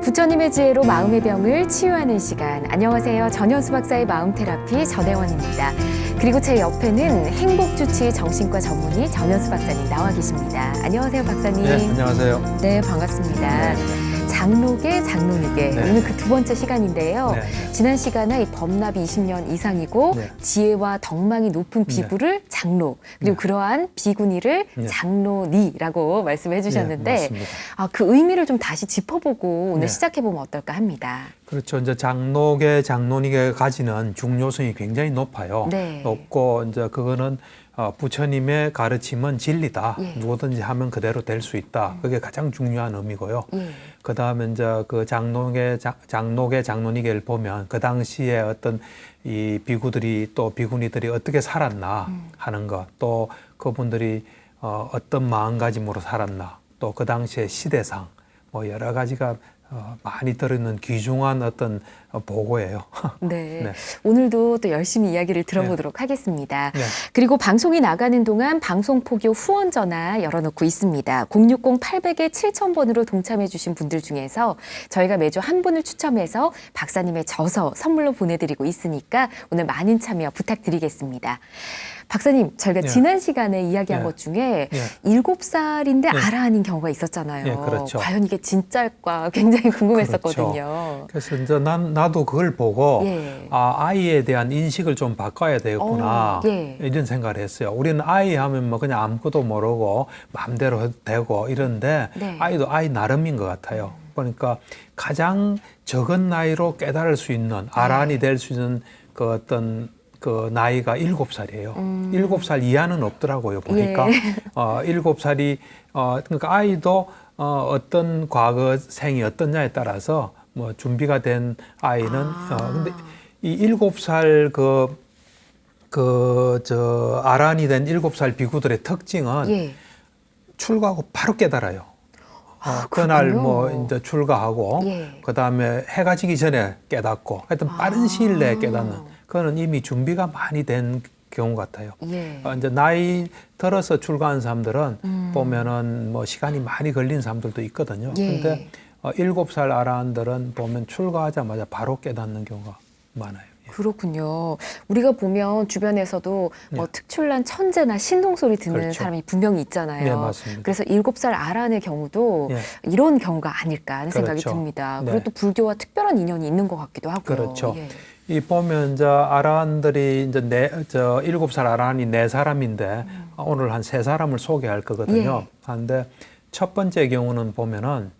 부처님의 지혜로 마음의 병을 치유하는 시간. 안녕하세요. 전현수 박사의 마음 테라피 전혜원입니다. 그리고 제 옆에는 행복주치 정신과 전문의 전현수 박사님 나와 계십니다. 안녕하세요, 박사님. 네, 안녕하세요. 네, 반갑습니다. 장록의 장론이게 네. 오늘 그 두 번째 시간인데요. 네. 지난 시간에 이 법납이 20년 이상이고 네. 지혜와 덕망이 높은 비구를 장록, 그리고 네. 그러한 비구니를 네. 장론이라고 말씀해 주셨는데 네, 맞습니다. 그 의미를 좀 다시 짚어보고 오늘 네. 시작해보면 어떨까 합니다. 그렇죠. 이제 장록의 장론이가 가지는 중요성이 굉장히 높아요. 네. 높고 이제 그거는 부처님의 가르침은 진리다. 예. 누구든지 하면 그대로 될 수 있다. 그게 가장 중요한 의미고요. 예. 그 다음에 이제 그 장록의 장론이계를 보면 그 당시에 어떤 이 비구들이 또 비구니들이 어떻게 살았나 하는 것, 또 그분들이 어떤 마음가짐으로 살았나, 또 그 당시의 시대상, 뭐 여러 가지가 많이 들어있는 귀중한 어떤 보고예요. 네. 네. 오늘도 또 열심히 이야기를 들어보도록 하겠습니다. 네. 그리고 방송이 나가는 동안 방송포교 후원 전화 열어놓고 있습니다. 060-800-7000번으로 동참해 주신 분들 중에서 저희가 매주 한 분을 추첨해서 박사님의 저서 선물로 보내드리고 있으니까 오늘 많은 참여 부탁드리겠습니다. 박사님, 저희가 네. 지난 시간에 이야기한 네. 것 중에 네. 7살인데 네. 아라한인 경우가 있었잖아요. 네, 그렇죠. 과연 이게 진짜일까 굉장히 궁금했었거든요. 그래서 이제 나도 그걸 보고 예. 아이에 대한 인식을 좀 바꿔야 되겠구나 예. 이런 생각을 했어요. 우리는 아이 하면 뭐 그냥 아무것도 모르고 마음대로 해도 되고 이런데 네. 아이도 아이 나름인 것 같아요. 보니까 가장 적은 나이로 깨달을 수 있는 아란이 될 수 있는 그 어떤 그 나이가 7살이에요. 7살 이하는 없더라고요. 보니까 예. 7살이 그러니까 아이도 어떤 과거 생이 어떠냐에 따라서 뭐 준비가 된 아이는 근데 이 7살 아란이 된 7살 비구들의 특징은 예. 출가하고 바로 깨달아요. 그렇군요. 그날 뭐 이제 출가하고 예. 그다음에 해가 지기 전에 깨닫고 하여튼 빠른 시일 내에 깨닫는 그거는 이미 준비가 많이 된 경우 같아요. 예. 이제 나이 들어서 출가한 사람들은 보면은 뭐 시간이 많이 걸린 사람들도 있거든요. 예. 근데 7살 아라한들은 보면 출가하자마자 바로 깨닫는 경우가 많아요. 예. 그렇군요. 우리가 보면 주변에서도 뭐 특출난 천재나 신동소리 듣는 그렇죠. 사람이 분명히 있잖아요. 네, 맞습니다. 그래서 7살 아란의 경우도 예. 이런 경우가 아닐까 하는 생각이 그렇죠. 듭니다. 네. 그리고 또 불교와 특별한 인연이 있는 것 같기도 하고요. 그렇죠. 예. 이 보면 이제 아라한들이 이제 7살 아라한이 4사람인데 오늘 한 3사람을 소개할 거거든요. 예. 한데 첫 번째 경우는 보면은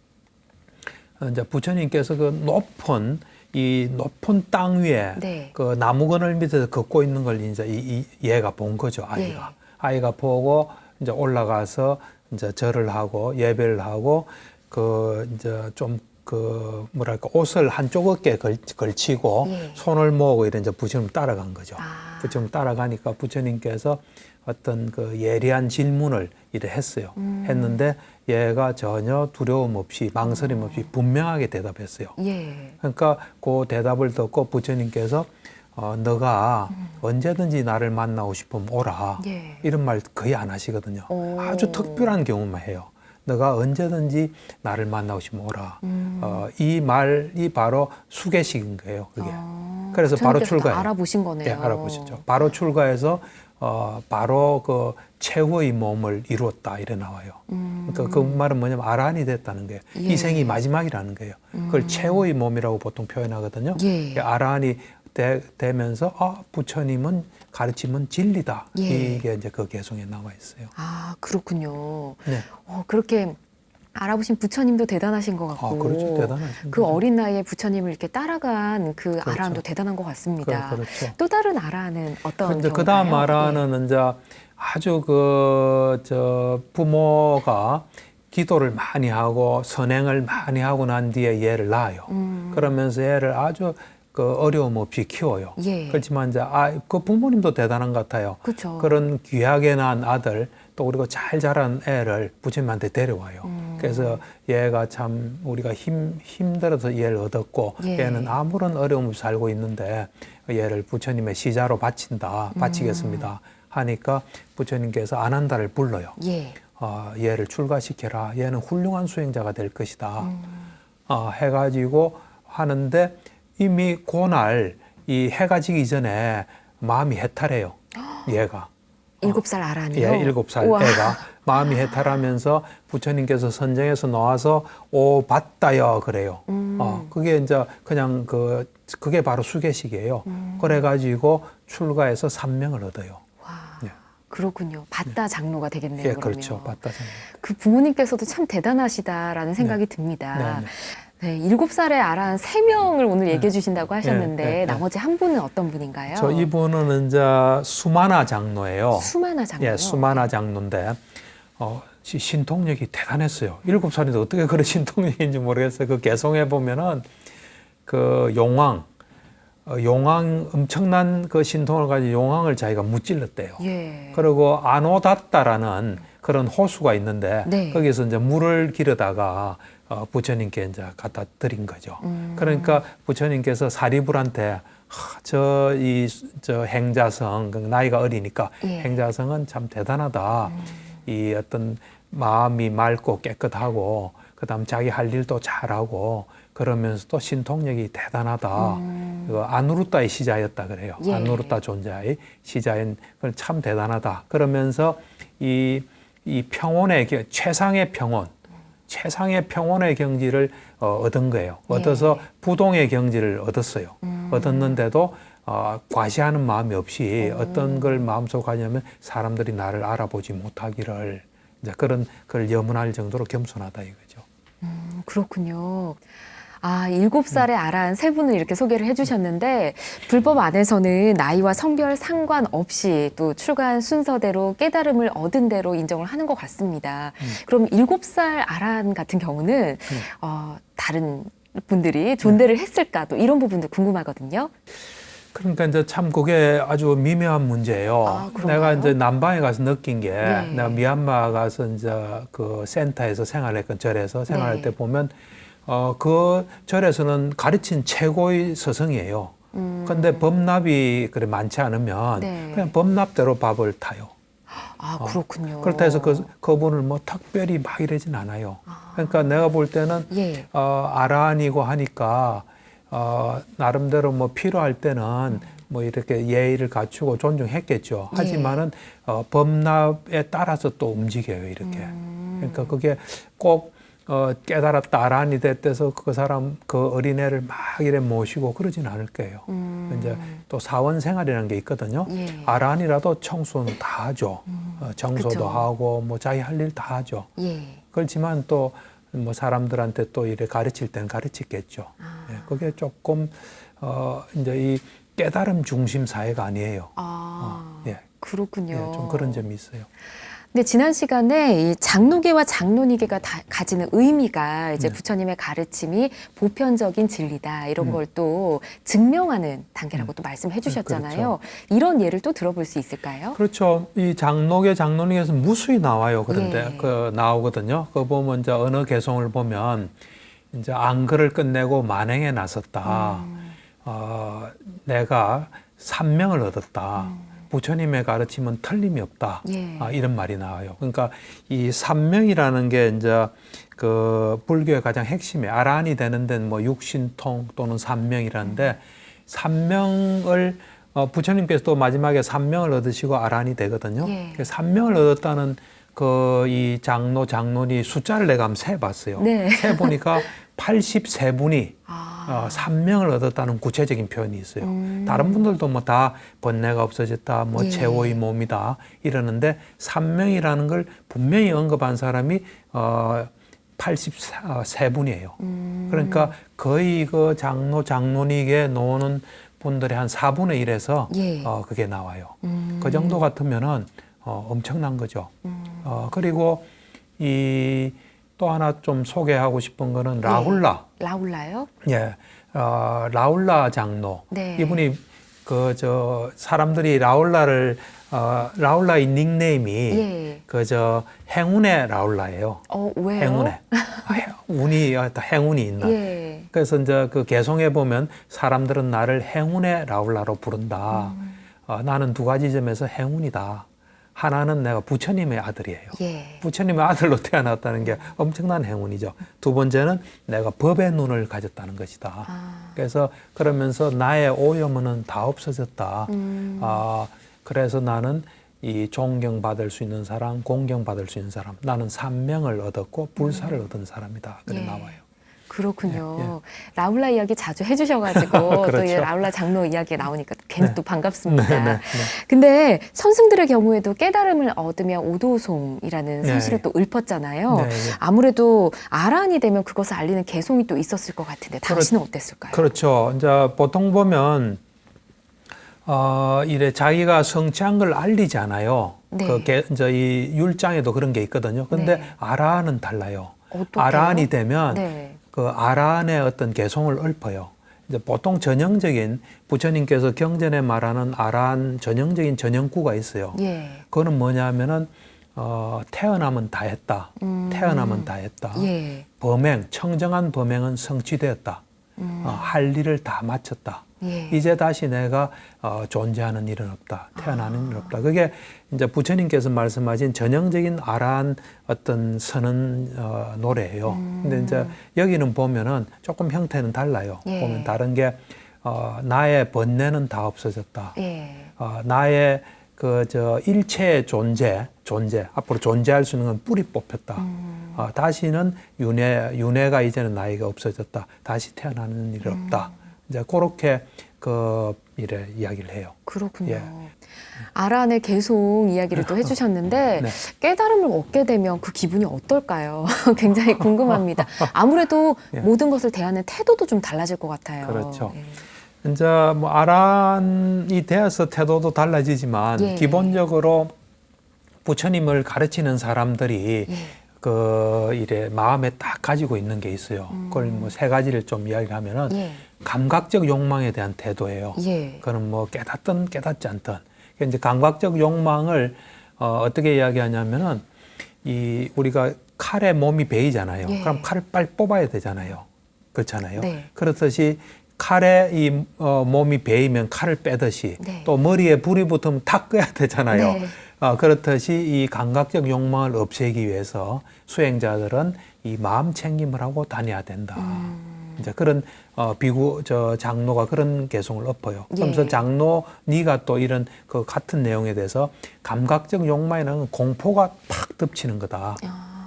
이제 부처님께서 그 높은 땅 위에 네. 그 나무 그늘 밑에서 걷고 있는 걸 이제 얘가 본 거죠, 아이가. 예. 아이가 보고 이제 올라가서 이제 절을 하고 예배를 하고 이제 좀 뭐랄까 옷을 한쪽 어깨에 걸치고 예. 손을 모으고 이런 이제 부처님 따라간 거죠. 아. 부처님 따라가니까 부처님께서 어떤 그 예리한 질문을 이래 했어요. 했는데 얘가 전혀 두려움 없이 망설임 없이 분명하게 대답했어요. 예. 그러니까 그 대답을 듣고 부처님께서 너가 언제든지 나를 만나고 싶으면 오라. 예. 이런 말 거의 안 하시거든요. 오. 아주 특별한 경우만 해요. 너가 언제든지 나를 만나고 싶으면 오라. 이 말이 바로 수계식인 거예요. 그게. 그래서 바로 출가해요. 알아보신 거네요. 네, 알아보셨죠. 바로 출가해서 바로 그 최후의 몸을 이루었다 이래 나와요. 그러니까 그 말은 뭐냐면 아란이 됐다는 거예요. 예. 이 생이 마지막이라는 거예요. 그걸 최후의 몸이라고 보통 표현하거든요. 예. 아란이 되면서 부처님은 가르침은 진리다. 예. 이게 이제 그 개성에 나와 있어요. 아, 그렇군요. 네. 그렇게 알아보신 부처님도 대단하신 것 같고 그렇죠. 대단하신 그 거죠. 어린 나이에 부처님을 이렇게 따라간 그 그렇죠. 아라한도 대단한 것 같습니다. 그렇죠. 또 다른 아라한은 어떤 근데 경우가요? 그 다음 아라는 이제 아주 부모가 기도를 많이 하고 선행을 많이 하고 난 뒤에 얘를 낳아요. 그러면서 얘를 아주 어려움 없이 키워요. 예. 그렇지만 이제 그 부모님도 대단한 것 같아요. 그렇죠. 그런 귀하게 낳은 아들 또 그리고 잘 자란 애를 부처님한테 데려와요. 그래서 얘가 참 우리가 힘들어서 얘를 얻었고 예. 얘는 아무런 어려움 없이 살고 있는데 얘를 부처님의 시자로 바치겠습니다. 하니까 부처님께서 아난다를 불러요. 예. 얘를 출가시켜라. 얘는 훌륭한 수행자가 될 것이다. 해가지고 하는데 이미 그날 이 해가 지기 전에 마음이 해탈해요. 얘가. 7살 아란이요? 예, 7살 우와. 애가 마음이 해탈하면서 부처님께서 선정해서 나와서 오 봤다요 그래요. 그게 이제 그냥 그게 바로 수계식이에요. 그래가지고 출가해서 산명을 얻어요. 와, 예. 그렇군요. 바다 장로가 되겠네요. 예, 그러면. 그렇죠. 봤다. 그 부모님께서도 참 대단하시다라는 생각이 듭니다. 네, 7살의 아란 3명을 오늘 얘기해 주신다고 하셨는데 네. 나머지 한 분은 어떤 분인가요? 저 이분은 이제 수마나 장로예요. 수마나 장로요? 예, 수마나 장로인데 신통력이 대단했어요. 7살인데 어떻게 그런 신통력인지 모르겠어요. 그 개송해 보면은 그 용왕 엄청난 그 신통을 가진 용왕을 자기가 무찔렀대요. 예. 그리고 아노다따라는 그런 호수가 있는데 네. 거기서 이제 물을 기르다가 부처님께 이제 갖다 드린 거죠. 그러니까 부처님께서 사리불한테 저 행자성 나이가 어리니까 예. 행자성은 참 대단하다. 이 어떤 마음이 맑고 깨끗하고 그다음 자기 할 일도 잘하고 그러면서도 신통력이 대단하다. 그 아누르타의 시자였다 그래요. 예. 아누르타 존자의 시자인 그건 참 대단하다. 그러면서 이 평온의 최상의 평온의 경지를 얻은 거예요. 얻어서 부동의 경지를 얻었어요. 얻었는데도 과시하는 마음이 없이 어떤 걸 마음속에 하냐면 사람들이 나를 알아보지 못하기를 이제 그걸 염원할 정도로 겸손하다 이거죠. 그렇군요. 7살의 아란 3분을 이렇게 소개를 해주셨는데 불법 안에서는 나이와 성별 상관없이 또 출가한 순서대로 깨달음을 얻은 대로 인정을 하는 것 같습니다. 그럼 7살 아란 같은 경우는 다른 분들이 존대를 했을까 또 이런 부분도 궁금하거든요. 그러니까 이제 참 그게 아주 미묘한 문제예요. 그런가요? 내가 이제 남방에 가서 느낀 게 네. 내가 미얀마 가서 이제 그 센터에서 생활했건 절에서 생활할 네. 때 보면 그 절에서는 가르친 최고의 스승이에요. 근데 법납이 그래 많지 않으면 네. 그냥 법납대로 밥을 타요. 그렇군요. 그렇다 해서 그분을 뭐 특별히 막 이러진 않아요. 그러니까 내가 볼 때는 예. 아란이고 하니까 나름대로 뭐 필요할 때는 뭐 이렇게 예의를 갖추고 존중했겠죠. 하지만은 법납에 따라서 또 움직여요, 이렇게. 그러니까 그게 꼭 깨달았다 아란이 됐대서 그 사람 그 어린애를 막 이래 모시고 그러진 않을 거예요. 이제 또 사원 생활이라는 게 있거든요. 예. 아란이라도 청소는 다 하죠. 청소도 그쵸. 하고 뭐 자기 할 일 다 하죠. 예. 그렇지만 또 뭐 사람들한테 또 이래 가르칠 땐 가르치겠죠. 예, 그게 조금 이제 이 깨달음 중심 사회가 아니에요. 예, 그렇군요. 예, 좀 그런 점이 있어요. 근데 지난 시간에 이 장로계와 장로니계가 가지는 의미가 이제 부처님의 가르침이 보편적인 진리다 이런 걸 또 증명하는 단계라고 또 말씀해 주셨잖아요. 그렇죠. 이런 예를 또 들어볼 수 있을까요? 그렇죠. 이 장로계, 장로니계에서 무수히 나와요. 그런데 예. 나오거든요. 그거 보면 이제 어느 개송을 보면 이제 안글을 끝내고 만행에 나섰다. 내가 산명을 얻었다. 부처님의 가르침은 틀림이 없다. 예. 이런 말이 나와요. 그러니까 이 산명이라는 게 이제 그 불교의 가장 핵심이 아란이 되는 데는 뭐 육신통 또는 산명이라는데 산명을 부처님께서 또 마지막에 산명을 얻으시고 아란이 되거든요. 예. 그 산명을 얻었다는 그 이 장로니 숫자를 내가 한번 세봤어요. 네. 세보니까 83분이 산명을 얻었다는 구체적인 표현이 있어요. 다른 분들도 뭐 다 번뇌가 없어졌다, 뭐 예. 최후의 몸이다 이러는데 산명이라는 걸 분명히 언급한 사람이 83분이에요. 그러니까 거의 그 장로니계 노는 분들의 한 4분의 1에서 예. 그게 나와요. 그 정도 같으면은 엄청난 거죠. 그리고 또 하나 좀 소개하고 싶은 거는 라훌라. 라울라요? 예. 라울라 장로. 네. 이분이 사람들이 라울라의 닉네임이 예. 행운의 라울라예요. 왜요? 행운의. 행운이 있나. 예. 그래서 이제 그 개송에 보면 사람들은 나를 행운의 라울라로 부른다. 나는 두 가지 점에서 행운이다. 하나는 내가 부처님의 아들이에요. 예. 부처님의 아들로 태어났다는 게 엄청난 행운이죠. 두 번째는 내가 법의 눈을 가졌다는 것이다. 그래서 그러면서 나의 오염은 다 없어졌다. 그래서 나는 이 존경받을 수 있는 사람, 공경받을 수 있는 사람, 나는 산명을 얻었고 불사를 얻은 사람이다. 그래 예. 나와요. 그렇군요. 라울라 이야기 자주 해주셔가지고 또 이 그렇죠. 라울라 장로 이야기 나오니까 괜히 또 반갑습니다. 네. 근데 선승들의 경우에도 깨달음을 얻으면 오도송이라는 사실을 또 읊었잖아요. 네. 아무래도 아란이 되면 그것을 알리는 개송이 또 있었을 것 같은데 당신은 어땠을까요? 그렇죠. 이제 보통 보면 이래 자기가 성취한 걸 알리잖아요. 네. 이제 이 율장에도 그런 게 있거든요. 근데 네. 아란은 달라요. 어떻게요? 아란이 되면 네. 그 아란의 어떤 개송을 읊어요. 이제 보통 전형적인 부처님께서 경전에 말하는 아란 전형적인 전형구가 있어요. 예. 그거는 뭐냐면은 태어나면 다 했다. 태어나면 다 했다. 예. 범행, 청정한 범행은 성취되었다. 할 일을 다 마쳤다. 예. 이제 다시 내가 존재하는 일은 없다. 태어나는 일은 없다. 그게 이제 부처님께서 말씀하신 전형적인 아란 어떤 선언 노래예요. 근데 이제 여기는 보면은 조금 형태는 달라요. 예. 보면 다른 게 나의 번뇌는 다 없어졌다. 예. 나의 일체의 존재 앞으로 존재할 수 있는 건 뿌리 뽑혔다. 다시는 윤회가 이제는 나에게 없어졌다. 다시 태어나는 일이 없다. 이제 그렇게 이래 이야기를 해요. 그렇군요. 예. 아란의 개송 이야기를 또 해주셨는데 네. 깨달음을 얻게 되면 그 기분이 어떨까요? 굉장히 궁금합니다. 아무래도 예. 모든 것을 대하는 태도도 좀 달라질 것 같아요. 그렇죠. 예. 이제 뭐 아란이 되어서 태도도 달라지지만 예. 기본적으로 부처님을 가르치는 사람들이 예. 이래 마음에 딱 가지고 있는 게 있어요. 그걸 뭐 세 가지를 좀 이야기하면은 예. 감각적 욕망에 대한 태도예요. 예. 그거는 뭐 깨닫든 깨닫지 않든. 이제 감각적 욕망을 어떻게 이야기하냐면은 우리가 칼에 몸이 베이잖아요. 예. 그럼 칼을 빨리 뽑아야 되잖아요. 그렇잖아요. 네. 그렇듯이 칼에 몸이 베이면 칼을 빼듯이 네. 또 머리에 불이 붙으면 다 끄야 되잖아요. 네. 그렇듯이 이 감각적 욕망을 없애기 위해서 수행자들은 이 마음 챙김을 하고 다녀야 된다. 이제 그런 장로가 그런 개송을 엎어요. 예. 그러면서 장로 네가 또 이런 그 같은 내용에 대해서 감각적 욕망에는 공포가 팍 덮치는 거다.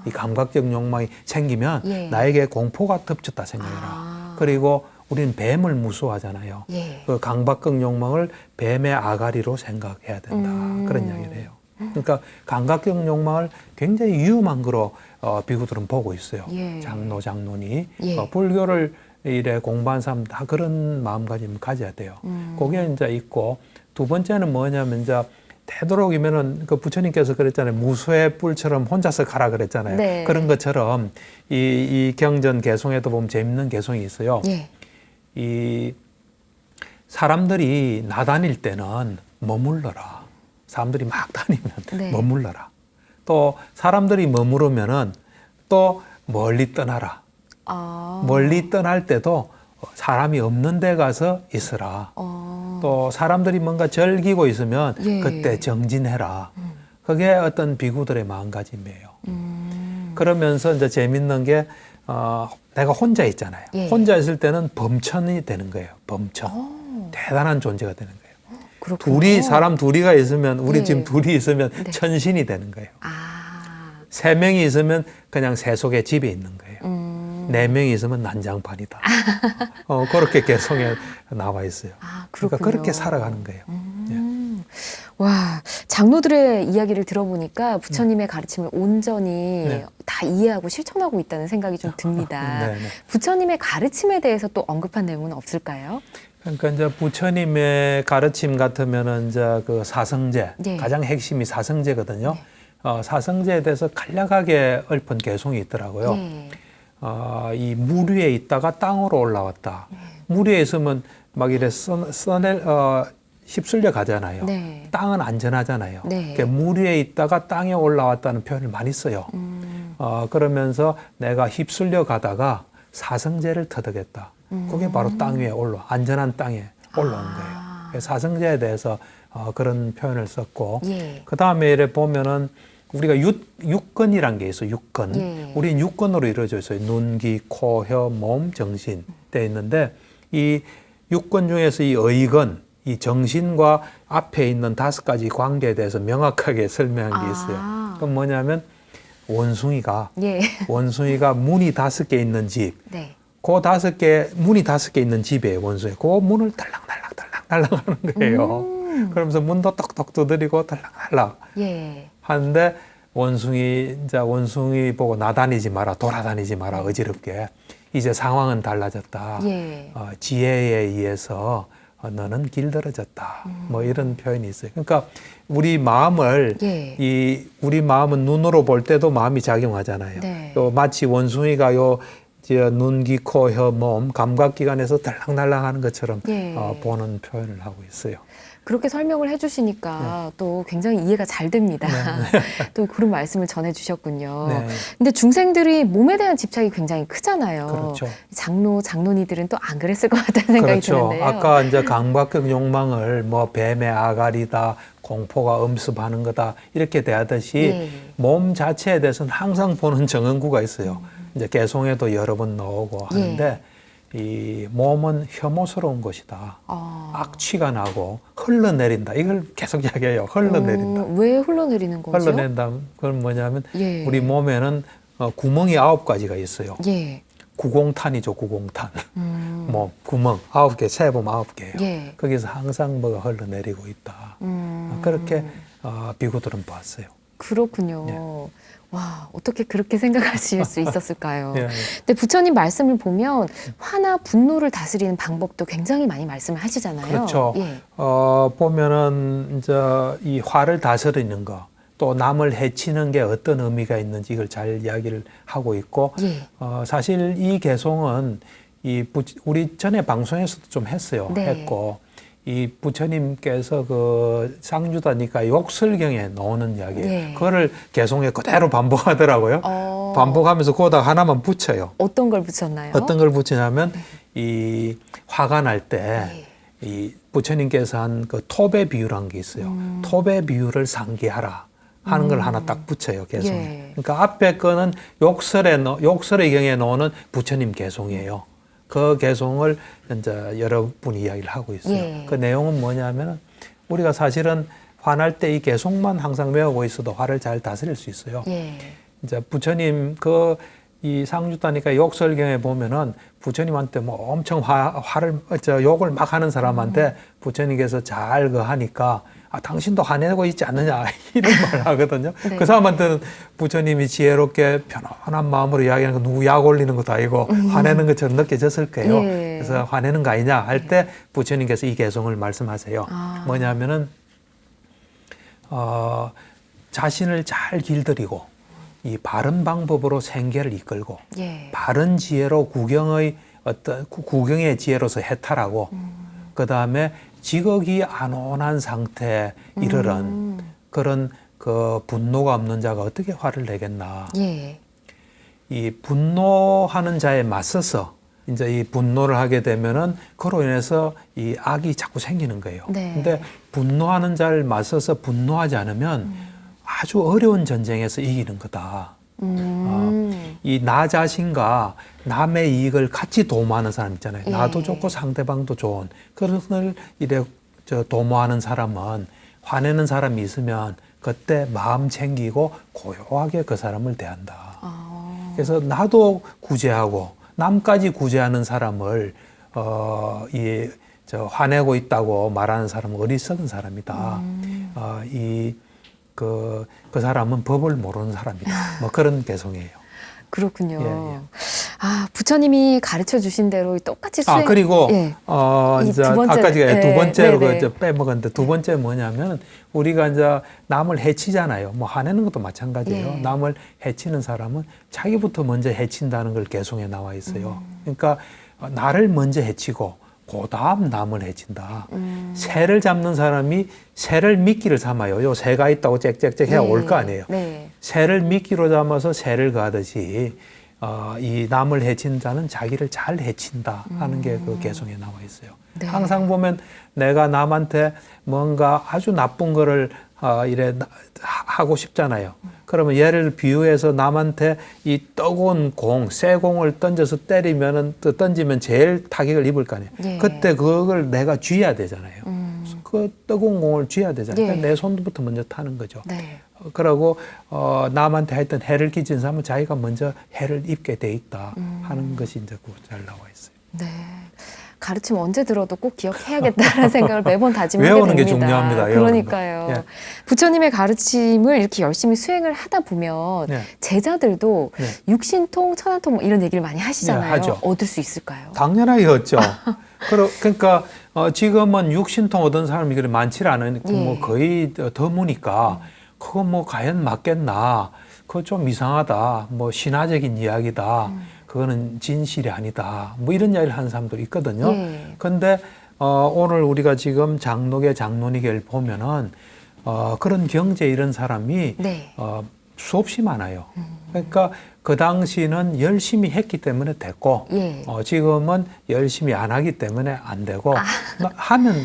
이 감각적 욕망이 생기면 예. 나에게 공포가 덮쳤다 생각해라. 그리고 우리는 뱀을 무서워하잖아요. 예. 그 감각적 욕망을 뱀의 아가리로 생각해야 된다. 그런 이야기를 해요. 그러니까 감각적 욕망을 굉장히 위험한 거로 비구들은 보고 있어요. 예. 장로니 예. 불교를 이래 공부한 사람 다 그런 마음가짐을 가져야 돼요. 그게 이제 있고 두 번째는 뭐냐면 이제 되도록이면은 그 부처님께서 그랬잖아요. 무소의 뿔처럼 혼자서 가라 그랬잖아요. 네. 그런 것처럼 이 경전 개송에도 보면 재밌는 개송이 있어요. 예. 이 사람들이 나다닐 때는 머물러라. 사람들이 막 다니면 네. 머물러라. 또 사람들이 머무르면은 또 멀리 떠나라. 멀리 떠날 때도 사람이 없는 데 가서 있으라. 또 사람들이 뭔가 즐기고 있으면 예. 그때 정진해라. 그게 어떤 비구들의 마음가짐이에요. 그러면서 이제 재밌는 게 내가 혼자 있잖아요. 예. 혼자 있을 때는 범천이 되는 거예요. 범천. 대단한 존재가 되는 거예요. 그렇군요. 사람 둘이가 있으면 우리 예. 지금 둘이 있으면 네. 천신이 되는 거예요. 아. 세 명이 있으면 그냥 세속의 집에 있는 거예요. 네 명이 있으면 난장판이다. 그렇게 개성에 나와 있어요. 아, 그러니까 그렇군요. 그렇게 살아가는 거예요. 와, 장로들의 이야기를 들어보니까 부처님의 가르침을 온전히 네. 다 이해하고 실천하고 있다는 생각이 좀 듭니다. 네, 네. 부처님의 가르침에 대해서 또 언급한 내용은 없을까요? 그러니까 이제 부처님의 가르침 같으면은 이제 그 사성제 네. 가장 핵심이 사성제거든요. 사성제에 대해서 간략하게 읊은 개송이 있더라고요. 네. 이 물 위에 있다가 땅으로 올라왔다. 물 위에 있으면 막 이래 휩쓸려 가잖아요. 네. 땅은 안전하잖아요. 네. 그러니까 물 위에 있다가 땅에 올라왔다는 표현을 많이 써요. 그러면서 내가 휩쓸려 가다가 사성제를 터득했다. 그게 바로 땅 위에 안전한 땅에 올라온 거예요. 그래서 사성제에 대해서 그런 표현을 썼고 예. 그 다음에 이래 보면은 우리가 육근이란 게 있어요. 육근. 예. 우리는 육근으로 이루어져 있어요. 눈, 귀, 코, 혀, 몸, 정신 돼 있는데 이 육근 중에서 이 의근, 이 정신과 앞에 있는 5가지 관계에 대해서 명확하게 설명한 게 있어요. 그건 뭐냐면 원숭이가 예. 문이 5개 있는 집, 네. 그 문이 5개 있는 집에 원숭이, 그 문을 달랑달랑 하는 거예요. 그러면서 문도 똑똑 두드리고 달랑달랑 예. 하는데 원숭이 보고 나다니지 마라, 돌아다니지 마라, 어지럽게. 이제 상황은 달라졌다. 예. 지혜에 의해서 너는 길들어졌다. 뭐 이런 표현이 있어요. 그러니까 우리 마음을 예. 우리 마음은 눈으로 볼 때도 마음이 작용하잖아요. 네. 마치 원숭이가 눈, 귀, 코, 혀, 몸 감각기관에서 달랑달랑하는 것처럼 예. 보는 표현을 하고 있어요. 그렇게 설명을 해주시니까 또 굉장히 이해가 잘 됩니다. 또 그런 말씀을 전해주셨군요. 네. 근데 중생들이 몸에 대한 집착이 굉장히 크잖아요. 그렇죠. 장로니들은 또 안 그랬을 것 같다는 생각이 그렇죠. 드는데요. 아까 이제 감각적 욕망을 뭐 뱀의 아가리다, 공포가 엄습하는 거다 이렇게 대하듯이 예. 몸 자체에 대해서는 항상 보는 정언구가 있어요. 이제 개송에도 여러 번 나오고 하는데 이 몸은 혐오스러운 것이다. 악취가 나고 흘러내린다. 이걸 계속 이야기해요. 흘러내린다. 왜 흘러내리는 거죠? 흘러낸다. 그건 뭐냐면 예. 우리 몸에는 구멍이 9가지가 있어요. 예. 구공탄이죠, 구공탄. 뭐 구멍 9개, 세보면 9개예요. 예. 거기서 항상 뭐가 흘러내리고 있다. 그렇게 비구들은 봤어요. 그렇군요. 예. 와, 어떻게 그렇게 생각하실 수 있었을까요? 예. 근데 부처님 말씀을 보면 화나 분노를 다스리는 방법도 굉장히 많이 말씀을 하시잖아요. 그렇죠. 예. 보면은 이제 이 화를 다스리는 거, 또 남을 해치는 게 어떤 의미가 있는지 이걸 잘 이야기를 하고 있고, 예. 사실 이 개송은 우리 전에 방송에서도 좀 했어요. 네. 했고, 이 부처님께서 그 쌍유다니까 욕설경에 나오는 이야기예요. 예. 그거를 개송에 그대로 반복하더라고요. 반복하면서 거기다 하나만 붙여요. 어떤 걸 붙였나요? 어떤 걸 붙이냐면 이 화가 날 때 이 네. 부처님께서 한 그 톱의 비유라는 게 있어요. 톱의 비유를 상기하라 하는 걸 하나 딱 붙여요. 개송에. 예. 그러니까 앞에 거는 욕설의 경에 나오는 부처님 개송이에요. 그 개송을 이제 여러분이 이야기를 하고 있어요. 예. 그 내용은 뭐냐면은 우리가 사실은 화날 때 이 개송만 항상 외우고 있어도 화를 잘 다스릴 수 있어요. 예. 이제 부처님 이 상주다니까 욕설경에 보면은 부처님한테 뭐 엄청 욕을 막 하는 사람한테 부처님께서 잘 하니까 당신도 화내고 있지 않느냐 이런 말을 하거든요. 네. 그 사람한테는 부처님이 지혜롭게 편안한 마음으로 이야기하는 거 누구 약 올리는 것도 아니고 화내는 것처럼 느껴졌을 거예요. 예. 그래서 화내는 거 아니냐 할 때 부처님께서 이 개송을 말씀하세요. 뭐냐면은 자신을 잘 길들이고 이 바른 방법으로 생계를 이끌고 예. 바른 지혜로 구경의 지혜로서 해탈하고 그 다음에 지극히 안온한 상태에 이르는 그런 그 분노가 없는 자가 어떻게 화를 내겠나. 예. 이 분노하는 자에 맞서서 이제 이 분노를 하게 되면은 그로 인해서 이 악이 자꾸 생기는 거예요. 네. 근데 분노하는 자를 맞서서 분노하지 않으면 아주 어려운 전쟁에서 이기는 거다. 이 나 자신과 남의 이익을 같이 도모하는 사람 있잖아요. 예. 나도 좋고 상대방도 좋은 그런 걸 도모하는 사람은 화내는 사람이 있으면 그때 마음 챙기고 고요하게 그 사람을 대한다. 그래서 나도 구제하고 남까지 구제하는 사람을 화내고 있다고 말하는 사람은 어리석은 사람이다. 그 사람은 법을 모르는 사람이다. 뭐 그런 개성이에요. 그렇군요. 예, 예. 부처님이 가르쳐 주신 대로 똑같이 수행. 그리고 예. 이제 두 번째, 아까 제가 두 번째로 네네. 그 빼먹었는데 두 번째 뭐냐면 우리가 이제 남을 해치잖아요. 뭐 화내는 것도 마찬가지예요. 예. 남을 해치는 사람은 자기부터 먼저 해친다는 걸 개송에 나와 있어요. 그러니까 나를 먼저 해치고 그다음 남을 해친다. 새를 잡는 사람이 새를 미끼를 삼아요. 요 새가 있다고 짹짹짹 해야 올 거 아니에요. 네. 새를 미끼로 잡아서 새를 가듯이 이 남을 해친 자는 자기를 잘 해친다 하는 게 그 개성에 나와 있어요. 네. 항상 보면 내가 남한테 뭔가 아주 나쁜 거를 하고 싶잖아요. 그러면 얘를 비유해서 남한테 이 뜨거운 새 공을 던져서 던지면 제일 타격을 입을 거 아니에요. 예. 그때 그걸 내가 쥐어야 되잖아요. 그 뜨거운 공을 쥐어야 되잖아요. 예. 내 손부터 먼저 타는 거죠. 네. 그러고 남한테 하여튼 해를 끼친 사람은 자기가 먼저 해를 입게 돼 있다 하는 것이 이제 잘 나와 있어요. 네. 가르침 언제 들어도 꼭 기억해야겠다라는 생각을 매번 다짐하게 외우는 됩니다. 게 중요합니다. 그러니까요. 예. 부처님의 가르침을 이렇게 열심히 수행을 하다 보면 네. 제자들도 네. 육신통, 천한통 이런 얘기를 많이 하시잖아요. 네, 하죠. 얻을 수 있을까요? 당연하게 얻죠. 그러니까 지금은 육신통 얻은 사람이 그리 많지 않으니까 예. 뭐 거의 드무니까 그거 뭐 과연 맞겠나? 그거 좀 이상하다. 뭐 신화적인 이야기다. 그거는 진실이 아니다. 뭐 이런 이야기를 하는 사람도 있거든요. 예. 근데 오늘 우리가 지금 장록의 장론이계를 보면은 그런 경제 이런 사람이 네. 수없이 많아요. 그러니까 그 당시는 열심히 했기 때문에 됐고 예. 지금은 열심히 안 하기 때문에 안 되고 하면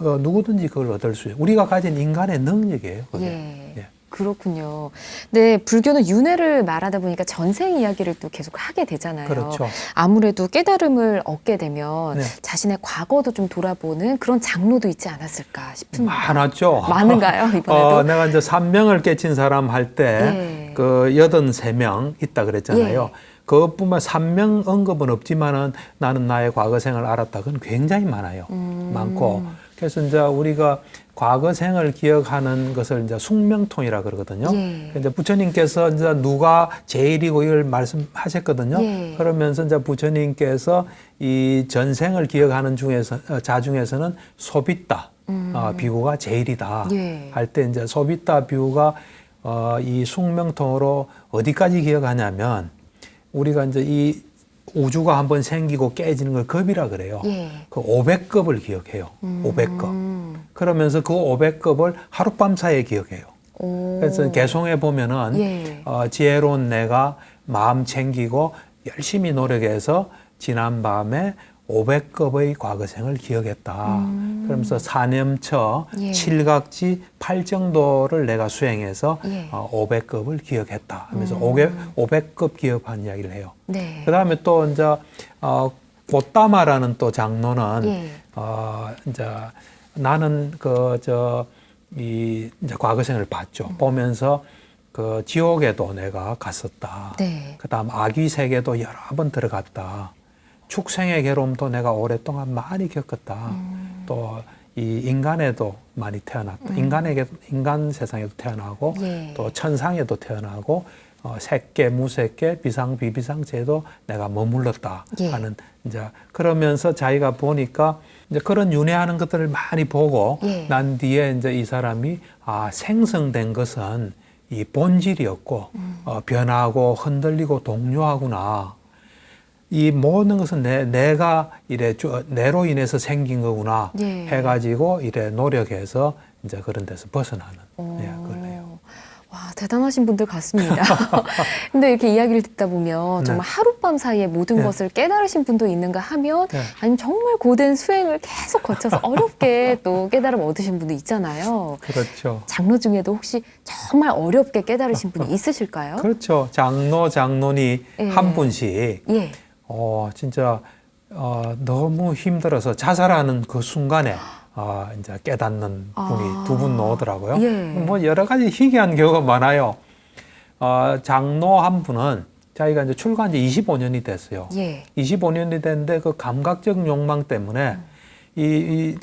누구든지 그걸 얻을 수 있어요. 우리가 가진 인간의 능력이에요. 그게. 예. 예. 그렇군요. 네, 불교는 윤회를 말하다 보니까 전생 이야기를 또 계속 하게 되잖아요. 그렇죠. 아무래도 깨달음을 얻게 되면 네. 자신의 과거도 좀 돌아보는 그런 장로도 있지 않았을까 싶습니다. 많았죠. 많은가요, 이번에도? 내가 이제 산명을 깨친 사람 할 때 예. 그 83명 있다 그랬잖아요. 예. 그것뿐만 산명 언급은 없지만은 나는 나의 과거 생을 알았다. 그건 굉장히 많아요. 많고. 그래서 이제 우리가 과거 생을 기억하는 것을 이제 숙명통이라 그러거든요. 예. 이제 부처님께서 이제 누가 제일이고 이걸 말씀하셨거든요. 예. 그러면서 이제 부처님께서 이 전생을 기억하는 자 중에서는 소빗다 비구가 제일이다 예. 할 때 이제 소빗다 비구가 이 숙명통으로 어디까지 기억하냐면 우리가 이제 이 우주가 한번 생기고 깨지는 걸 급이라 그래요. 예. 그 500급을 기억해요. 500급. 그러면서 그 500급을 하룻밤 사이에 기억해요. 오. 그래서 개송해 보면은 예. 지혜로운 내가 마음 챙기고 열심히 노력해서 지난 밤에 500급의 과거생을 기억했다. 그러면서 사념처, 예. 칠각지, 팔정도를 내가 수행해서 예. 500급을 기억했다. 하면서 500급 기억한 이야기를 해요. 네. 그 다음에 또 이제 고따마라는 또 장로는 예. 이제 나는 이제 과거생을 봤죠. 보면서 그 지옥에도 내가 갔었다. 네. 그다음 아귀 세계도 여러 번 들어갔다. 축생의 괴로움도 내가 오랫동안 많이 겪었다. 또 이 인간에도 많이 태어났다. 인간 세상에도 태어나고 예. 또 천상에도 태어나고 색계, 무색계, 비상, 비비상제도 내가 머물렀다 예. 하는 이제 그러면서 자기가 보니까 이제 그런 윤회하는 것들을 많이 보고 예. 난 뒤에 이제 이 사람이 생성된 것은 이 본질이었고 변하고 흔들리고 동요하구나. 이 모든 것은 내가 내로 인해서 생긴 거구나 예. 해가지고 노력해서 이제 그런 데서 벗어나는 그래요. 와, 대단하신 분들 같습니다. 근데 이렇게 이야기를 듣다 보면 정말 하룻밤 사이에 모든 네. 것을 깨달으신 분도 있는가 하면 네. 아니면 정말 고된 수행을 계속 거쳐서 어렵게 또 깨달음 얻으신 분도 있잖아요. 그렇죠. 장로 중에도 혹시 정말 어렵게 깨달으신 분이 있으실까요? 그렇죠. 장로니 예. 한 분씩 예. 진짜 너무 힘들어서 자살하는 그 순간에 이제 깨닫는 분이 두 분 나오더라고요. 예. 뭐 여러 가지 희귀한 경우가 많아요. 장로 한 분은 자기가 이제 출가한 지 25년이 됐어요. 예. 25년이 됐는데 그 감각적 욕망 때문에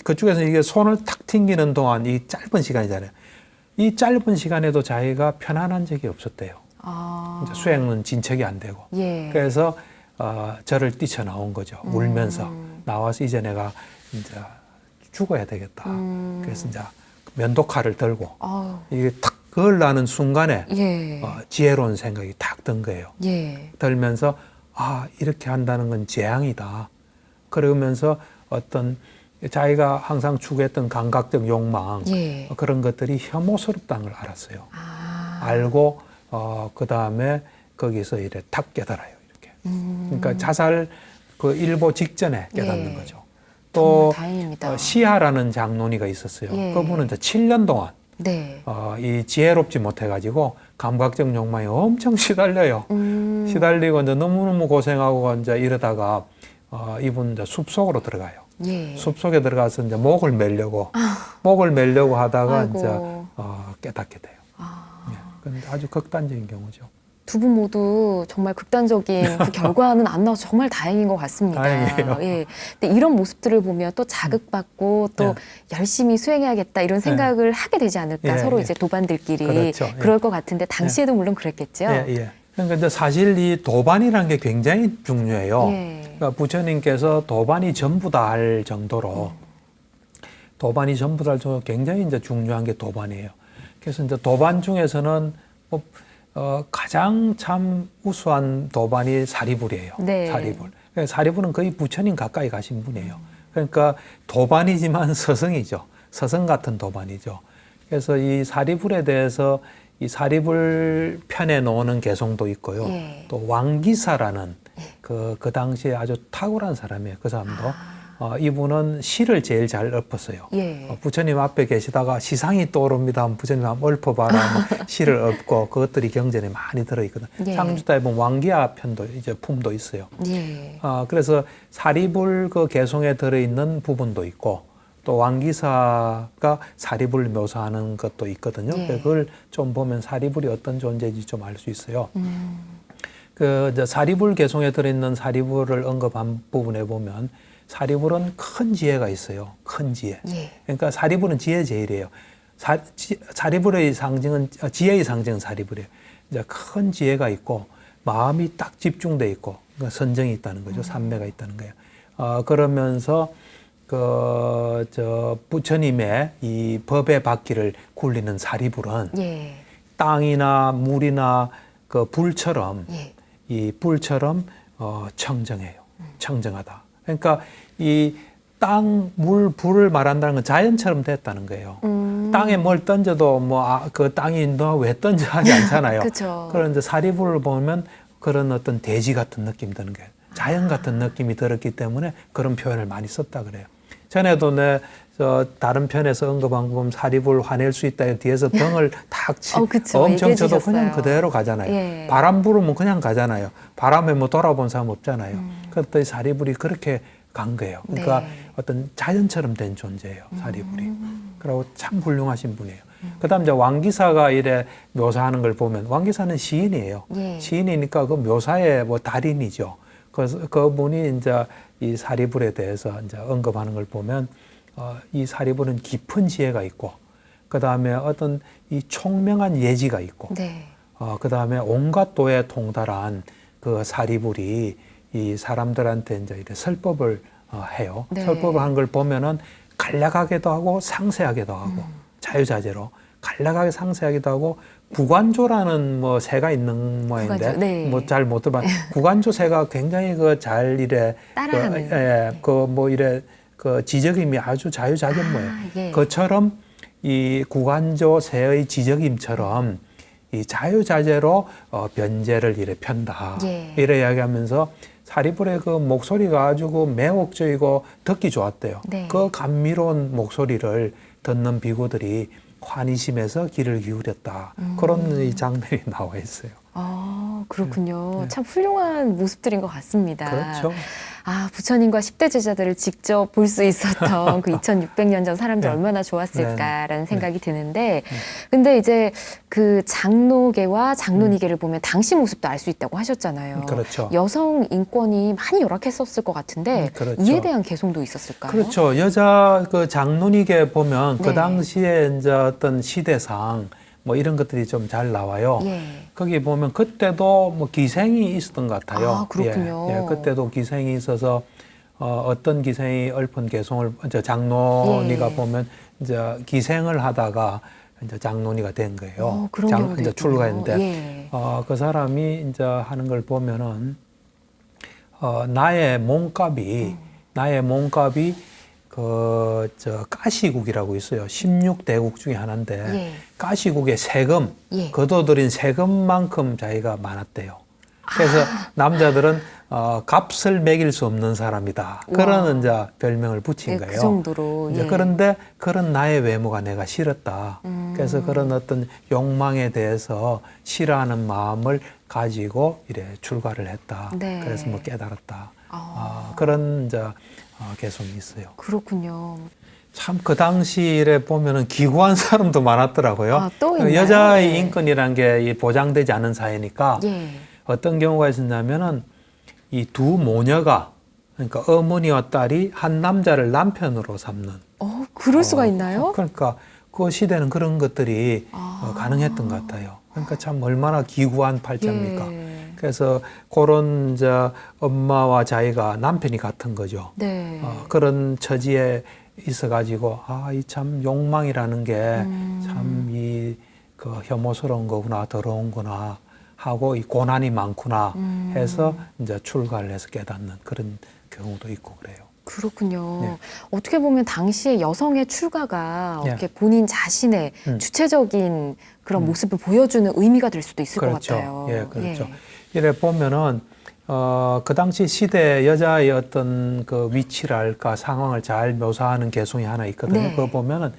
그쪽에서 이게 손을 탁 튕기는 동안 이 짧은 시간이잖아요. 이 짧은 시간에도 자기가 편안한 적이 없었대요. 이제 수행은 진척이 안 되고. 예. 그래서 저를 뛰쳐나온 거죠. 울면서 나와서 이제 내가 이제 죽어야 되겠다. 그래서 이제 면도칼을 들고 이게 탁 그을라는 순간에 예. 지혜로운 생각이 탁 든 거예요. 예. 들면서 이렇게 한다는 건 재앙이다. 그러면서 어떤 자기가 항상 추구했던 감각적 욕망 예. 그런 것들이 혐오스럽다는 걸 알았어요. 아. 알고 그 다음에 거기서 탁 깨달아요. 이렇게 그러니까 자살 그 일보 직전에 깨닫는 예. 거죠. 또 정말 다행입니다. 시하라는 장로니가 있었어요. 예. 그분은 이제 7년 동안 네. 이 지혜롭지 못해가지고 감각적 욕망에 엄청 시달려요. 시달리고 이제 너무너무 고생하고 이제 이러다가 이분 이제 숲속으로 들어가요. 예. 숲속에 들어가서 이제 목을 매려고 하다가 아이고. 이제 깨닫게 돼요. 예. 근데 아주 극단적인 경우죠. 두 분 모두 정말 극단적인 그 결과는 안 나와서 정말 다행인 것 같습니다. 다행이에요. 예. 근데 이런 모습들을 보면 또 자극받고 또 열심히 수행해야겠다 이런 생각을 하게 되지 않을까. 예, 서로 예. 이제 도반들끼리 그렇죠. 예. 그럴 것 같은데 당시에도 물론 그랬겠죠. 예, 예. 그러니까 이제 사실 이 도반이라는 게 굉장히 중요해요. 예. 그러니까 부처님께서 도반이 전부다 할 정도로 도반이 전부다 할 정도로 굉장히 이제 중요한 게 도반이에요. 그래서 이제 도반 중에서는 뭐 가장 참 우수한 도반이 사리불이에요. 네. 사리불. 그러니까 사리불은 거의 부처님 가까이 가신 분이에요. 그러니까 도반이지만 서성이죠. 서성 같은 도반이죠. 그래서 이 사리불에 대해서 이 사리불 편에 놓는 개성도 있고요. 예. 또 왕기사라는 그 당시에 아주 탁월한 사람이에요. 그 사람도. 이분은 시를 제일 잘 읊었어요. 예. 부처님 앞에 계시다가 시상이 떠오릅니다 하면 부처님 한번 읊어봐라 하면 시를 읊고 그것들이 경전에 많이 들어있거든. 예. 상주다에 보면 왕기하 편도 이제 품도 있어요. 예. 그래서 사리불 그 개성에 들어있는 부분도 있고 또 왕기사가 사리불 묘사하는 것도 있거든요. 예. 그걸 좀 보면 사리불이 어떤 존재인지 좀 알 수 있어요. 그 이제 사리불 개성에 들어있는 사리불을 언급한 부분에 보면 사리불은 큰 지혜가 있어요. 큰 지혜. 예. 그러니까 사리불은 지혜 제일이에요. 사리불의 상징은 지혜의 상징은 사리불이에요. 이제 큰 지혜가 있고 마음이 딱 집중돼 있고 그러니까 선정이 있다는 거죠. 삼매가 있다는 거예요. 그러면서 부처님의 이 법의 바퀴를 굴리는 사리불은 예. 땅이나 물이나 그 불처럼 예. 이 불처럼 청정해요. 청정하다. 그러니까 이 땅, 물, 불을 말한다는 건 자연처럼 됐다는 거예요. 땅에 뭘 던져도 그 땅이 너 왜 던져 하지 않잖아요. 그쵸. 그런데 사리불을 보면 그런 어떤 대지 같은 느낌 드는 거예요. 자연 같은 느낌이 들었기 때문에 그런 표현을 많이 썼다 그래요. 전에도 다른 편에서 언급한 거 보면 사리불 화낼 수 있다. 뒤에서 등을 탁 그쵸. 엄청 쳐도 얘기해 그냥 주셨어요. 그대로 가잖아요. 예. 바람 불으면 그냥 가잖아요. 바람에 뭐 돌아본 사람 없잖아요. 그랬더니 사리불이 그렇게 간 거예요. 그러니까 네. 어떤 자연처럼 된 존재예요. 사리불이. 그리고 참 훌륭하신 분이에요. 그다음 이제 왕기사가 이래 묘사하는 걸 보면 왕기사는 시인이에요. 예. 시인이니까 그 묘사의 뭐 달인이죠. 그래서 그분이 이제 이 사리불에 대해서 이제 언급하는 걸 보면 이 사리불은 깊은 지혜가 있고 그다음에 어떤 이 총명한 예지가 있고 네. 그다음에 온갖 도에 통달한 그 사리불이 이 사람들한테 이제 이렇게 설법을 해요. 네. 설법을 하는 걸 보면은 간략하게도 하고 상세하게도 하고 자유자재로 간략하게 상세하기도 하고 구관조라는 뭐 새가 있는 모양인데 구관조, 네. 뭐 잘 못 들어봐. 구관조 새가 굉장히 잘 이래 따라하는. 이래 그 지적임이 아주 자유자재모예요. 예. 그처럼 이 구관조 새의 지적임처럼 이 자유자재로 변제를 이래 편다. 예. 이래 이야기하면서 사리불의 그 목소리가 아주 그 매혹적이고 듣기 좋았대요. 네. 그 감미로운 목소리를 듣는 비구들이 환희심에서 귀를 기울였다. 그런 이 장면이 나와 있어요. 그렇군요. 참 훌륭한 모습들인 것 같습니다. 그렇죠. 부처님과 10대 제자들을 직접 볼 수 있었던 그 2600년 전 사람들 네. 얼마나 좋았을까라는 네. 생각이 드는데, 근데 이제 그 장로계와 장로니계를 보면 당시 모습도 알 수 있다고 하셨잖아요. 그렇죠. 여성 인권이 많이 열악했었을 것 같은데, 그렇죠. 이에 대한 개성도 있었을까요? 그렇죠. 여자 그 장로니계 보면 네. 그 당시에 이제 어떤 시대상 뭐 이런 것들이 좀 잘 나와요. 예. 거기 보면 그때도 뭐 기생이 있었던 것 같아요. 그렇군요. 예, 그때도 기생이 있어서 어떤 기생이 얽힌 개성을 이제 장로니가 예. 보면 이제 기생을 하다가 이제 장로니가 된 거예요. 그런 경우도 이제 있군요. 출가했는데 예. 그 사람이 이제 하는 걸 보면은 나의 몸값이 가시국이라고 있어요. 16대국 중에 하나인데 예. 가시국의 세금, 예. 거둬들인 세금만큼 자기가 많았대요. 그래서 남자들은 값을 매길 수 없는 사람이다. 그런 이제 별명을 붙인 네, 거예요. 그 정도로. 이제 예. 그런데 그런 나의 외모가 내가 싫었다. 그래서 그런 어떤 욕망에 대해서 싫어하는 마음을 가지고 이래 출가를 했다. 네. 그래서 뭐 깨달았다. 그런 이제 개성이 있어요. 그렇군요. 참 그 당시에 보면은 기구한 사람도 많았더라고요. 아, 또 있나요? 여자의 네. 인권이라는 게 보장되지 않은 사회니까 예. 어떤 경우가 있었냐면은 이 두 모녀가 그러니까 어머니와 딸이 한 남자를 남편으로 삼는. 그럴 수가 있나요? 그러니까 그 시대는 그런 것들이 가능했던 것 같아요. 그러니까 참 얼마나 기구한 팔자입니까? 예. 그래서 그런 이제 엄마와 자기가 남편이 같은 거죠. 네. 그런 처지에 있어가지고 이 참 욕망이라는 게 참 이 그 혐오스러운 거구나 더러운구나 하고 이 고난이 많구나 해서 이제 출가를 해서 깨닫는 그런 경우도 있고 그래요. 그렇군요. 네. 어떻게 보면 당시에 여성의 출가가 예. 어떻게 본인 자신의 주체적인 그런 모습을 보여주는 의미가 될 수도 있을 그렇죠. 것 같아요. 예, 그렇죠. 이래 보면은 그 당시 시대 여자의 어떤 그 위치랄까 상황을 잘 묘사하는 개성이 하나 있거든요. 네. 그거 보면은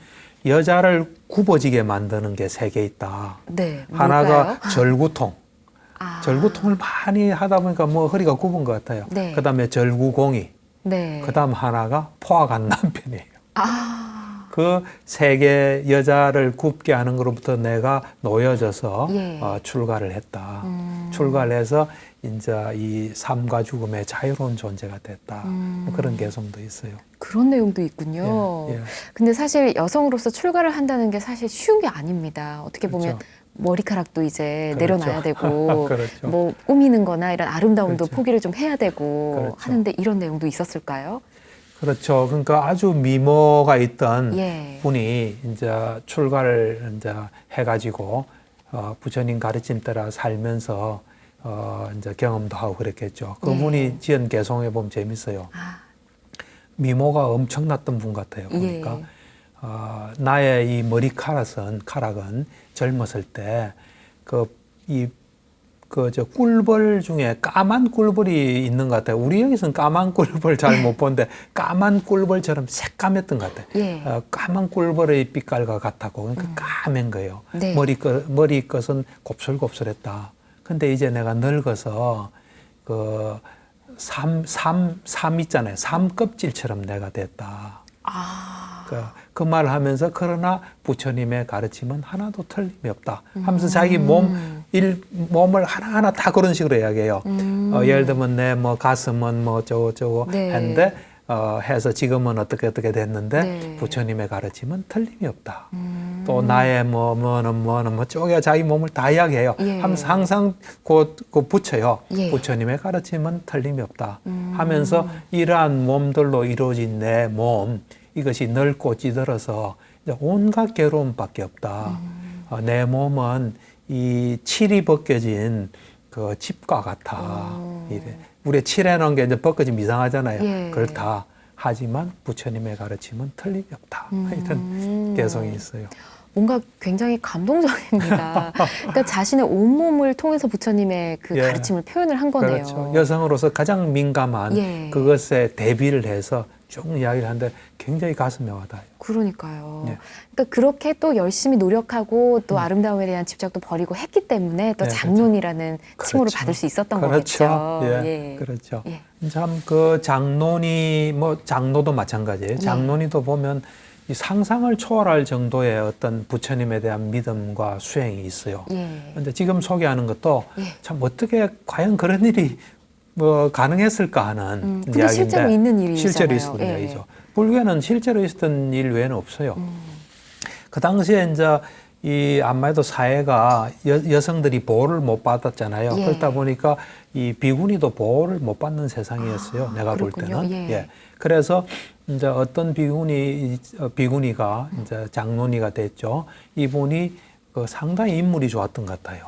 여자를 굽어지게 만드는 게 세 개 있다. 네. 하나가 뭘까요? 절구통. 아. 절구통을 많이 하다 보니까 뭐 허리가 굽은 것 같아요. 네. 그다음에 절구공이. 네. 그다음 하나가 포화간 남편이에요. 아. 그 세 개 여자를 굽게 하는 것로부터 내가 놓여져서 예. 출가를 했다. 출가를 해서 이제 이 삶과 죽음의 자유로운 존재가 됐다. 뭐 그런 개성도 있어요. 그런 내용도 있군요. 예, 예. 근데 사실 여성으로서 출가를 한다는 게 사실 쉬운 게 아닙니다. 어떻게 보면 그렇죠. 머리카락도 이제 그렇죠. 내려놔야 되고 그렇죠. 뭐 꾸미는 거나 이런 아름다움도 그렇죠. 포기를 좀 해야 되고 그렇죠. 하는데 이런 내용도 있었을까요? 그렇죠. 그러니까 아주 미모가 있던 예. 분이 이제 출가를 이제 해가지고 부처님 가르침 따라 살면서 이제 경험도 하고 그랬겠죠. 그분이 예. 지은 개성에 보면 재밌어요. 아, 미모가 엄청났던 분 같아요. 보니까 예. 나의 이 카락은 젊었을 때 저 꿀벌 중에 까만 꿀벌이 있는 것 같아요. 우리 여기서는 까만 꿀벌 잘 못 보는데 까만 꿀벌처럼 새까맸던 것 같아요. 예. 까만 꿀벌의 빛깔과 같았고 그러니까 까맨 거예요. 네. 머리 끝은 곱슬곱슬했다. 근데 이제 내가 늙어서 삼 있잖아요. 삼 껍질처럼 내가 됐다. 그 말을 하면서 그러나 부처님의 가르침은 하나도 틀림이 없다 하면서 자기 몸을 하나하나 다 그런 식으로 이야기해요. 예를 들면 내 뭐 가슴은 뭐 저거 네. 했는데 해서 지금은 어떻게 됐는데 네. 부처님의 가르침은 틀림이 없다. 또 나의 뭐는 쪼개 자기 몸을 다 이야기해요. 예. 하면서 항상 그 붙여요. 예. 부처님의 가르침은 틀림이 없다. 하면서 이러한 몸들로 이루어진 내 몸 이것이 넓고 찌들어서 이제 온갖 괴로움밖에 없다. 내 몸은 이 칠이 벗겨진 그 집과 같아. 이래. 우리 칠해놓은 게 이제 벗겨지면 이상하잖아요. 예. 그렇다. 하지만 부처님의 가르침은 틀림이 없다. 이런 개성이 있어요. 뭔가 굉장히 감동적입니다. 그러니까 자신의 온몸을 통해서 부처님의 그 예. 가르침을 표현을 한 거네요. 그렇죠. 여성으로서 가장 민감한 예. 그것에 대비를 해서 쭉 이야기를 하는데 굉장히 가슴에 와닿아요. 그러니까요. 예. 그러니까 그렇게 또 열심히 노력하고 또 아름다움에 대한 집착도 버리고 했기 때문에 또 네, 장론이라는 칭호를 그렇죠. 받을 수 있었던 그렇죠. 거겠죠. 예, 그렇죠. 예. 참 그 장론이 장로도 마찬가지예요. 장론이도 보면 이 상상을 초월할 정도의 어떤 부처님에 대한 믿음과 수행이 있어요. 예. 근데 지금 소개하는 것도 예. 참 어떻게 과연 그런 일이 뭐 가능했을까 하는 근데 이야기인데 실제로 있는 일이잖아요. 실제로 있었던 예. 이야기죠. 불교에는 실제로 있었던 일 외에는 없어요. 그 당시에 이제 이 아무래도 사회가 여성들이 보호를 못 받았잖아요. 예. 그렇다 보니까 이 비구니도 보호를 못 받는 세상이었어요. 내가 그렇군요. 볼 때는. 예. 그래서 이제 어떤 비구니가 이제 장론이가 됐죠. 이분이 상당히 인물이 좋았던 것 같아요.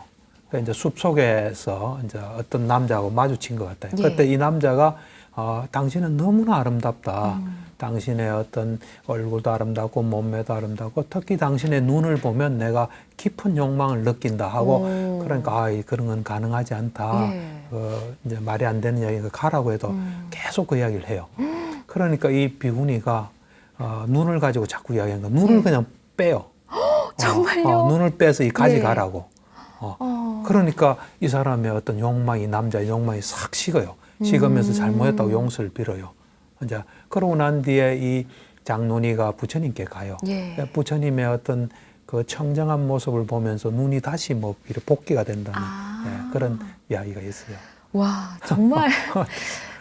그러니까 이제 숲 속에서 이제 어떤 남자하고 마주친 것 같아요. 예. 그때 이 남자가 당신은 너무나 아름답다. 당신의 어떤 얼굴도 아름답고 몸매도 아름답고 특히 당신의 눈을 보면 내가 깊은 욕망을 느낀다 하고 그러니까 그런 건 가능하지 않다. 예. 이제 말이 안 되는 이야기가 가라고 해도 계속 그 이야기를 해요. 그러니까 이 비구니가 눈을 가지고 자꾸 이야기하는 거, 눈을 그냥 빼요. 정말요? 눈을 빼서 이 가지 네. 가라고. 그러니까 이 사람의 어떤 욕망이, 남자의 욕망이 싹 식어요. 식으면서 잘못했다고 용서를 빌어요. 이제 그러고 난 뒤에 이 장논이가 부처님께 가요. 예. 부처님의 어떤 그 청정한 모습을 보면서 눈이 다시 뭐 이렇게 복귀가 된다는 그런 이야기가 있어요. 와, 정말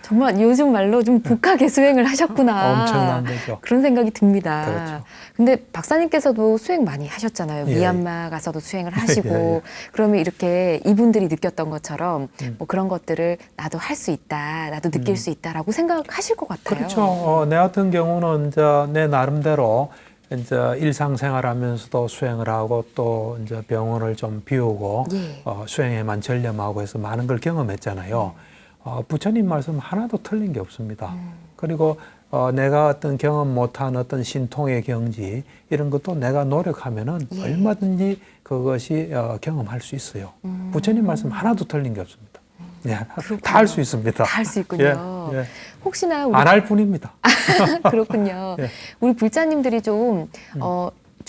정말 요즘 말로 좀 독하게 수행을 하셨구나. 엄청난 거죠. 그런 생각이 듭니다. 그렇죠. 근데 박사님께서도 수행 많이 하셨잖아요. 예. 미얀마 가서도 수행을 하시고 예. 그러면 이렇게 이분들이 느꼈던 것처럼 뭐 그런 것들을 나도 할 수 있다, 나도 느낄 수 있다라고 생각하실 것 같아요. 그렇죠. 내 같은 경우는 이제 내 나름대로 이제 일상생활하면서도 수행을 하고 또 이제 병원을 좀 비우고 예. 수행에만 전념하고 해서 많은 걸 경험했잖아요. 부처님 말씀 하나도 틀린 게 없습니다. 그리고 내가 어떤 경험 못한 어떤 신통의 경지 이런 것도 내가 노력하면은 예. 얼마든지 그것이 경험할 수 있어요. 부처님 말씀 하나도 틀린 게 없습니다. 예, 다 할 수 있습니다. 다 할 수 있군요. 예, 예. 혹시나 우리 안 할 뿐입니다. 그렇군요. 예. 우리 불자님들이 좀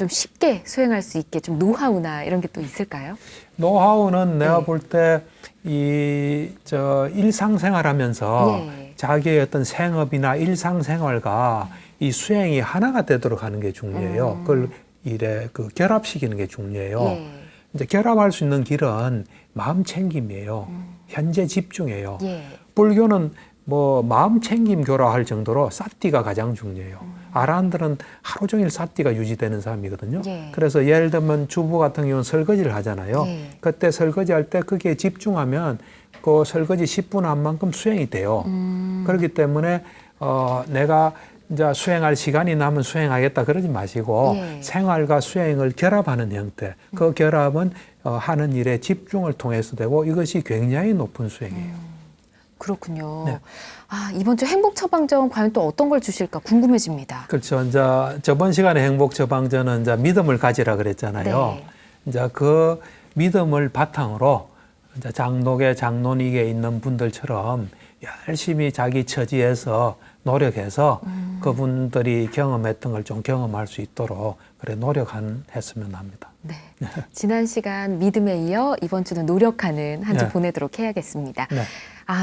쉽게 수행할 수 있게 좀 노하우나 이런 게 또 있을까요? 노하우는 내가 네. 볼 때 일상생활하면서 예. 자기의 어떤 생업이나 일상생활과 이 수행이 하나가 되도록 하는 게 중요해요. 그걸 결합시키는 게 중요해요. 예. 이제 결합할 수 있는 길은 마음 챙김이에요. 현재 집중이에요. 예. 불교는 뭐 마음 챙김 교라할 정도로 사띠가 가장 중요해요. 아라한들은 하루 종일 사띠가 유지되는 사람이거든요. 예. 그래서 예를 들면 주부 같은 경우는 설거지를 하잖아요. 예. 그때 설거지할 때 거기에 집중하면 그 설거지 10분 한 만큼 수행이 돼요. 그렇기 때문에 내가 이제 수행할 시간이 나면 수행하겠다 그러지 마시고 예. 생활과 수행을 결합하는 형태. 그 결합은 하는 일에 집중을 통해서 되고 이것이 굉장히 높은 수행이에요. 그렇군요. 네. 이번 주 행복 처방전 과연 또 어떤 걸 주실까 궁금해집니다. 그렇죠. 이제 저번 시간에 행복 처방전은 이제 믿음을 가지라 그랬잖아요. 네. 이제 그 믿음을 바탕으로 이제 장독에 장론익에 있는 분들처럼 열심히 자기 처지에서 노력해서 그분들이 경험했던 걸 좀 경험할 수 있도록 그래 노력했으면 합니다. 네. 지난 시간 믿음에 이어 이번 주는 노력하는 한 주 네. 보내도록 해야겠습니다. 네.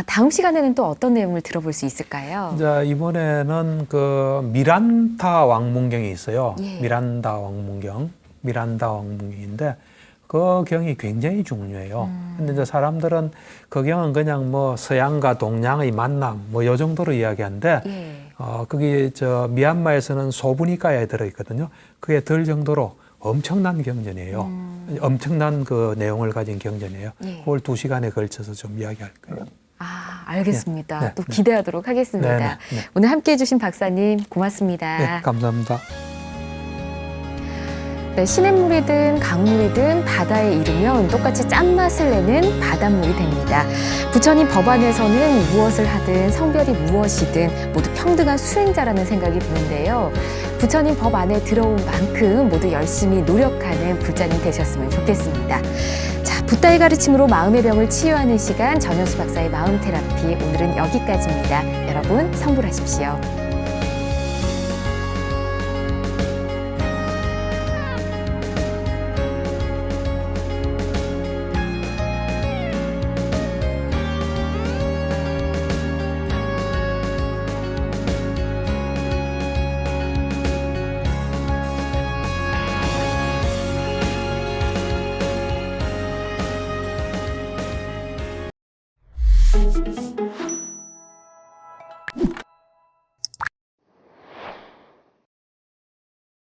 다음 시간에는 또 어떤 내용을 들어볼 수 있을까요? 이제 이번에는 그 미란다 왕문경이 있어요. 예. 미란다 왕문경인데 그 경이 굉장히 중요해요. 근데 이제 사람들은 그 경은 그냥 뭐 서양과 동양의 만남 뭐 요 정도로 이야기하는데 예. 그게 미얀마에서는 소분이가에 들어있거든요. 그게 들 정도로 엄청난 경전이에요. 엄청난 그 내용을 가진 경전이에요. 예. 그걸 2시간에 걸쳐서 좀 이야기할 거예요. 알겠습니다. 네, 또 네. 기대하도록 하겠습니다. 네, 네, 네. 오늘 함께해 주신 박사님 고맙습니다. 네, 감사합니다. 네, 시냇물이든 강물이든 바다에 이르면 똑같이 짠맛을 내는 바닷물이 됩니다. 부처님 법안에서는 무엇을 하든 성별이 무엇이든 모두 평등한 수행자라는 생각이 드는데요. 부처님 법 안에 들어온 만큼 모두 열심히 노력하는 불자님 되셨으면 좋겠습니다. 자, 붓다의 가르침으로 마음의 병을 치유하는 시간 전현수 박사의 마음 테라피 오늘은 여기까지입니다. 여러분 성불하십시오.